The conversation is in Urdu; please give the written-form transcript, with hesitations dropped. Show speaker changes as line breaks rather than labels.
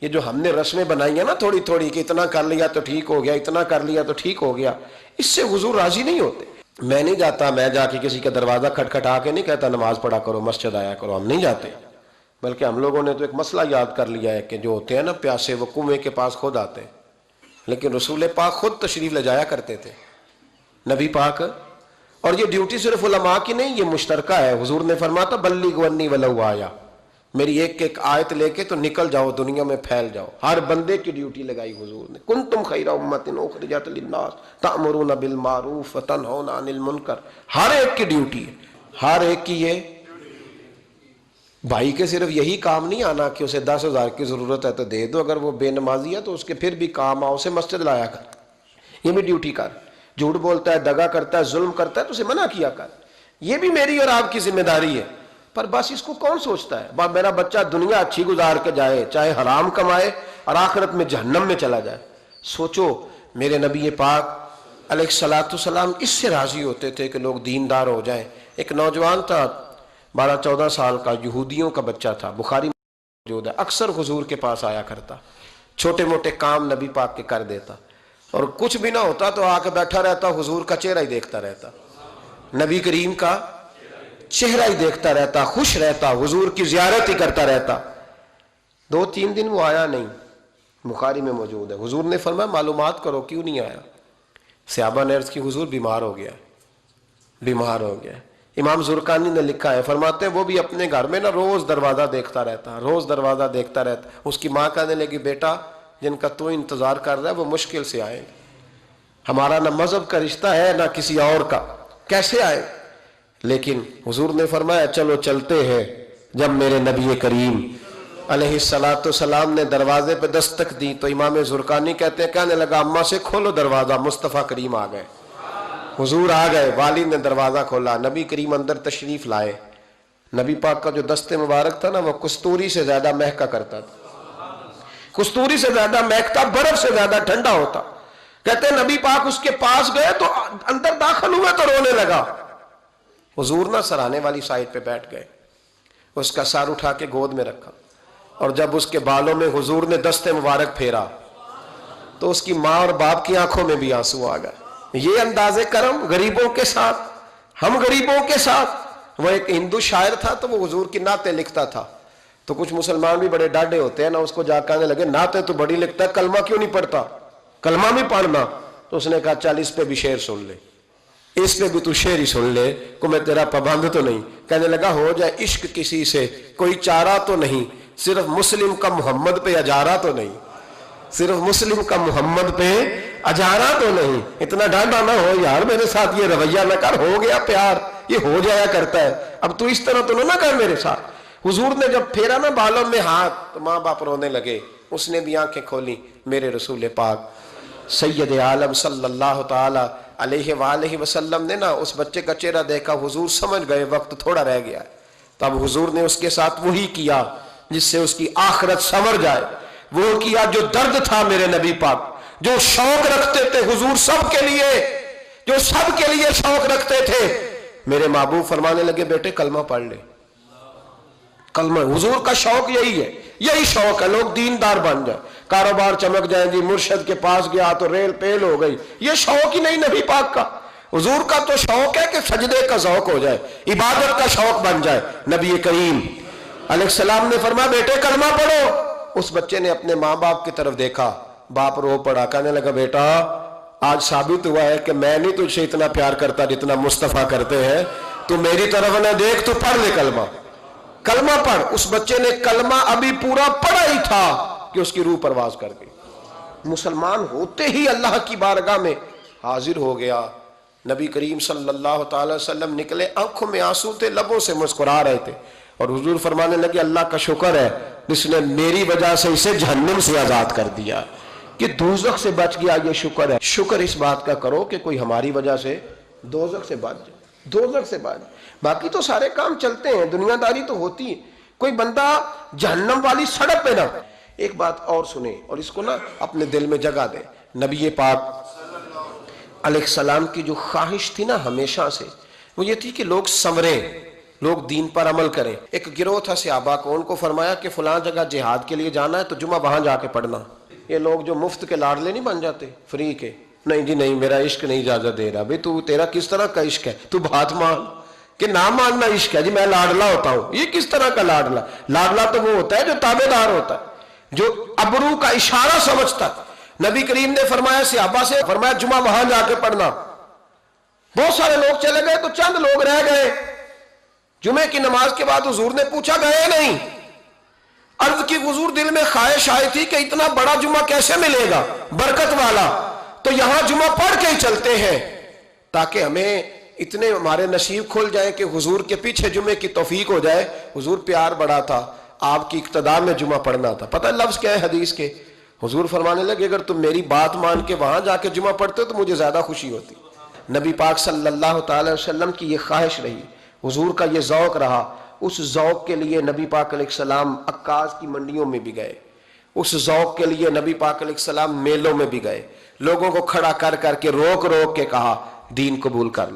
یہ جو ہم نے رسمیں بنائی ہیں نا تھوڑی تھوڑی کہ اتنا کر لیا تو ٹھیک ہو گیا، اتنا کر لیا تو ٹھیک ہو گیا، اس سے حضور راضی نہیں ہوتے۔ میں نہیں جاتا، میں جا کے کسی کا دروازہ کھٹکھٹا کے نہیں کہتا نماز پڑھا کرو، مسجد آیا کرو، ہم نہیں جاتے۔ بلکہ ہم لوگوں نے تو ایک مسئلہ یاد کر لیا ہے کہ جو ہوتے ہیں نا پیاسے، وہ کنویں کے پاس خود آتے ہیں، لیکن رسول پاک خود تشریف لے جایا کرتے تھے، نبی پاک۔ اور یہ ڈیوٹی صرف علماء کی نہیں، یہ مشترکہ ہے۔ حضور نے فرمایا تھا بلغ عنی ولو آیا، میری ایک ایک آیت لے کے تو نکل جاؤ، دنیا میں پھیل جاؤ۔ ہر بندے کی ڈیوٹی لگائی حضور نے۔ کنتم خیر امۃ اخرجت للناس تأمرون بالمعروف وتنہون عن المنکر، ہر ایک کی ڈیوٹی ہے، ہر ایک کی۔ یہ بھائی کے صرف یہی کام نہیں آنا کہ اسے 10,000 کی ضرورت ہے تو دے دو، اگر وہ بے نمازی ہے تو اس کے پھر بھی کام آؤ، اسے مسجد لایا کر، یہ بھی ڈیوٹی کر۔ جھوٹ بولتا ہے، دغا کرتا ہے، ظلم کرتا ہے تو اسے منع کیا کر، یہ بھی میری اور آپ کی ذمہ داری ہے۔ پر بس اس کو کون سوچتا ہے میرا بچہ دنیا اچھی گزار کے جائے، چاہے حرام کمائے اور آخرت میں جہنم میں چلا جائے۔ سوچو میرے نبی پاک علیہ الصلوۃ والسلام اس سے راضی ہوتے تھے کہ لوگ دیندار ہو جائیں۔ ایک نوجوان تھا 12-14 سال کا، یہودیوں کا بچہ تھا، بخاری میں موجود ہے، اکثر حضور کے پاس آیا کرتا، چھوٹے موٹے کام نبی پاک کے کر دیتا، اور کچھ بھی نہ ہوتا تو آ کے بیٹھا رہتا، حضور کا چہرہ ہی دیکھتا رہتا، نبی کریم کا چہرہ ہی دیکھتا رہتا، خوش رہتا، حضور کی زیارت ہی کرتا رہتا۔ 2-3 دن وہ آیا نہیں، بخاری میں موجود ہے۔ حضور نے فرمایا معلومات کرو کیوں نہیں آیا۔ صحابہ نے عرض کی حضور بیمار ہو گیا، بیمار ہو گیا۔ امام زرقانی نے لکھا ہے، فرماتے ہیں وہ بھی اپنے گھر میں نا روز دروازہ دیکھتا رہتا، روز دروازہ دیکھتا رہتا۔ اس کی ماں کہنے لگی بیٹا جن کا تو انتظار کر رہا ہے وہ مشکل سے آئے، ہمارا نہ مذہب کا رشتہ ہے نہ کسی اور کا، کیسے آئے؟ لیکن حضور نے فرمایا چلو چلتے ہیں۔ جب میرے نبی کریم علیہ الصلوۃ والسلام نے دروازے پہ دستک دی تو امام زرقانی کہتے ہیں کہنے لگا اماں سے کھولو دروازہ، مصطفیٰ کریم آ گئے، حضور آ گئے۔ والد نے دروازہ کھولا، نبی کریم اندر تشریف لائے۔ نبی پاک کا جو دست مبارک تھا نا وہ کستوری سے زیادہ مہکا کرتا تھا، کستوری سے زیادہ مہکتا، برف سے زیادہ ٹھنڈا ہوتا۔ کہتے ہیں نبی پاک اس کے پاس گئے تو اندر داخل ہوئے تو رونے لگا۔ حضور نہ سرانے والی سائڈ پہ بیٹھ گئے، اس کا سر اٹھا کے گود میں رکھا، اور جب اس کے بالوں میں حضور نے دست مبارک پھیرا تو اس کی ماں اور باپ کی آنکھوں میں بھی آنسو آ گئے۔ یہ انداز کرم غریبوں کے ساتھ، ہم غریبوں کے ساتھ۔ وہ ایک ہندو شاعر تھا تو وہ حضور کی نعتیں لکھتا تھا، تو کچھ مسلمان بھی بڑے ڈاڈے ہوتے ہیں نا، اس کو جا کہنے لگے نعتیں تو بڑی لکھتا ہے، کلمہ کیوں نہیں پڑھتا، کلمہ بھی پڑھنا۔ تو اس نے کہا چل اس پہ بھی شعر سن لے، اس پہ بھی تو شعر ہی سن لے، کو میں تیرا پابند تو نہیں۔ کہنے لگا ہو جائے عشق کسی سے کوئی چارہ تو نہیں، صرف مسلم کا محمد پہ اجارہ تو نہیں، صرف مسلم کا محمد پہ اجارہ تو نہیں۔ اتنا ڈانڈا نہ ہو یار، میرے ساتھ یہ رویہ نہ کر، ہو گیا پیار، یہ ہو جایا کرتا ہے، اب تو اس طرح تو نہ کر میرے ساتھ۔ حضور نے جب پھیرا نا بالوں میں ہاتھ تو ماں باپ رونے لگے، اس نے بھی آنکھیں کھولی۔ میرے رسول پاک سید عالم صلی اللہ تعالی علیہ وآلہ وسلم نے نا اس بچے کا چہرہ دیکھا، حضور سمجھ گئے وقت تھوڑا رہ گیا، تب حضور نے اس کے ساتھ وہی کیا جس سے اس کی آخرت سنور جائے، وہ کیا جو درد تھا میرے نبی پاک، جو شوق رکھتے تھے حضور سب کے لیے، جو سب کے لیے شوق رکھتے تھے۔ میرے محبوب فرمانے لگے بیٹے کلمہ پڑھ لے، کلمہ۔ حضور کا شوق یہی ہے، یہی شوق ہے لوگ دیندار بن جائیں، کاروبار چمک جائیں، جی مرشد کے پاس گیا تو ریل پیل ہو گئی، یہ شوق ہی نہیں نبی پاک کا۔ حضور کا تو شوق ہے کہ سجدے کا ذوق ہو جائے، عبادت کا شوق بن جائے۔ نبی کریم علیہ السلام نے فرمایا بیٹے کلمہ پڑھو۔ اس بچے نے اپنے ماں باپ کی طرف دیکھا، باپ رو پڑا، کہنے لگا بیٹا آج ثابت ہوا ہے کہ میں نہیں تجھ سے اتنا پیار کرتا جتنا مصطفیٰ کرتے ہیں، تو میری طرف نہ دیکھ، تو پڑھ لے کلمہ، کلمہ پڑھ۔ اس بچے نے کلمہ ابھی پورا پڑھا ہی تھا کہ اس کی روح پرواز کر گئی، مسلمان ہوتے ہی اللہ کی بارگاہ میں حاضر ہو گیا۔ نبی کریم صلی اللہ تعالی وسلم نکلے، آنکھوں میں آنسو تھے، لبوں سے مسکرا رہے تھے، اور حضور فرمانے لگے اللہ کا شکر ہے جس نے میری وجہ سے اسے جہنم سے آزاد کر دیا، کہ دوزخ سے بچ گیا، یہ شکر ہے۔ شکر اس بات کا کرو کہ کوئی ہماری وجہ سے دوزخ سے بچ جائے، دوزخ سے بچ جائے۔ باقی تو سارے کام چلتے ہیں، دنیا داری تو ہوتی ہے، کوئی بندہ جہنم والی سڑک پہ نہ۔ ایک بات اور سنیں اور اس کو نا اپنے دل میں جگہ دیں، نبی پاک علیہ السلام کی جو خواہش تھی نا ہمیشہ سے، وہ یہ تھی کہ لوگ سنوریں، لوگ دین پر عمل کریں. ایک گروہ تھا صحابہ کو، ان کو فرمایا کہ فلاں جگہ جہاد کے لیے جانا ہے تو جمعہ وہاں جا کے پڑھنا. یہ لوگ جو مفت کے لاڈلے نہیں بن جاتے، فری کے، نہیں جی نہیں میرا عشق نہیں اجازت دے رہا. بھئی تو تیرا کس طرح کا عشق ہے؟ تو بات مان کہ نہ ماننا عشق ہے. جی میں لاڈلا ہوتا ہوں، یہ کس طرح کا لاڈلا؟ لاڈلا تو وہ ہوتا ہے جو تابع دار ہوتا ہے، جو ابرو کا اشارہ سمجھتا. نبی کریم نے فرمایا صحابہ سے، فرمایا جمعہ وہاں جا کے پڑھنا. بہت سارے لوگ چلے گئے تو چند لوگ رہ گئے. جمعے کی نماز کے بعد حضور نے پوچھا، گئے نہیں؟ عرض کی حضور دل میں خواہش آئی تھی کہ اتنا بڑا جمعہ کیسے ملے گا برکت والا، تو یہاں جمعہ پڑھ کے ہی چلتے ہیں تاکہ ہمیں اتنے ہمارے نصیب کھل جائیں کہ حضور کے پیچھے جمعے کی توفیق ہو جائے. حضور پیار بڑا تھا، آپ کی اقتداء میں جمعہ پڑھنا تھا. پتہ ہے لفظ کیا ہے حدیث کے؟ حضور فرمانے لگے اگر تم میری بات مان کے وہاں جا کے جمعہ پڑھتے تو مجھے زیادہ خوشی ہوتی. نبی پاک صلی اللہ تعالی وسلم کی یہ خواہش رہی، حضور کا یہ ذوق رہا. اس ذوق کے لیے نبی پاک علیہ السلام عکاظ کی منڈیوں میں بھی گئے. اس ذوق کے لیے نبی پاک علیہ السلام میلوں میں بھی گئے. لوگوں کو کھڑا کر کر کے روک روک کے کہا دین قبول کر لو.